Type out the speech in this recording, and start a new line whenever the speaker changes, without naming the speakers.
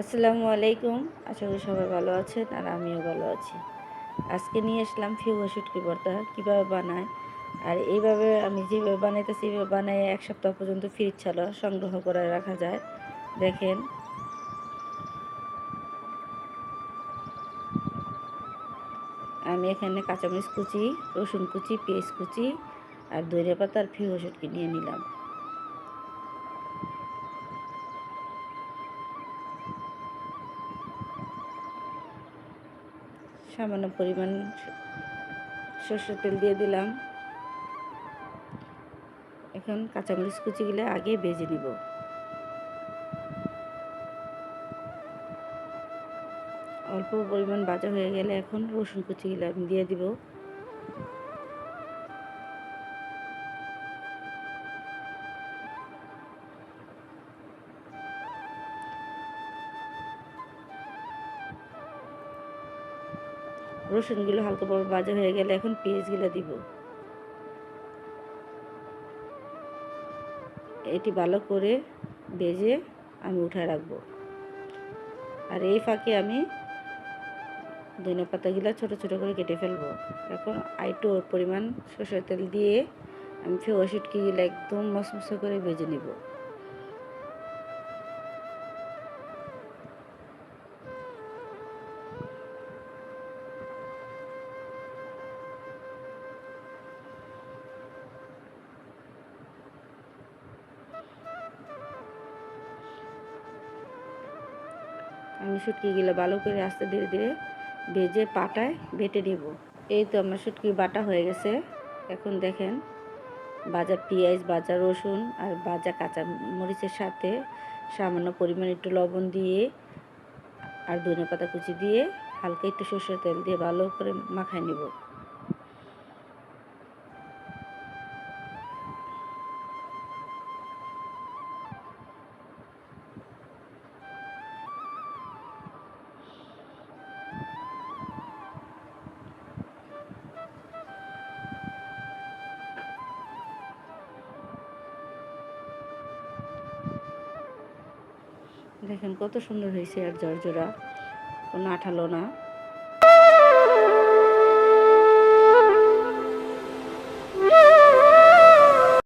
আসসালামু আলাইকুম। আশা করি সবাই ভালো আছেন আর আমিও ভালো আছি। আজকে নিয়ে আসলাম ফিউগা শুটকি ভর্তা কীভাবে বানায়। আর এইভাবে আমি যেভাবে বানাইতেছি এইভাবে বানায় ১ সপ্তাহ পর্যন্ত ফ্রিজ ছাড়া সংগ্রহ করে রাখা যায়। দেখেন আমি এখানে কাঁচামরিচ কুচি, রসুন কুচি, পেঁয়াজ কুচি আর ধনিয়া পাতা আর ফিউগা শুটকি নিয়ে নিলাম। সামান্য পরিমাণ সরষের তেল দিয়ে দিলাম। এখন কাঁচামরিচ কুচিগুলো আগে ভেজে নিব। অল্প পরিমাণ ভাজা হয়ে গেলে এখন রসুন কুচিগুলো আমি দিয়ে দিব। রসুনগুলো হালকাভাবে ভাজা হয়ে গেলে এখন পেঁয়াজগুলো দিব। এটি ভালো করে ভেজে আমি উঠায় রাখবো। আর এই ফাঁকে আমি ধনিয়া পাতাগুলো ছোটো ছোটো করে কেটে ফেলবো। এখন আরেকটু পরিমাণ সরষের তেল দিয়ে আমি ফিউগা শুটকিগুলো একদম মশমশে করে ভেজে নিব। আমি শুটকিগুলো ভালো করে আস্তে ধীরে ধীরে ভেজে পাটায় বেটে নেব। এই তো আমার শুটকি বাটা হয়ে গেছে। এখন দেখেন ভাজা পেঁয়াজ, ভাজা রসুন আর ভাজা কাঁচা মরিচের সাথে সামান্য পরিমাণ একটু লবণ দিয়ে আর ধনে পাতা কুচি দিয়ে হালকা একটু সরষের তেল দিয়ে ভালো করে মাখায় নেব। দেখেন কত সুন্দর হয়েছে আর ঝরঝরা, কোনো আঠালো না।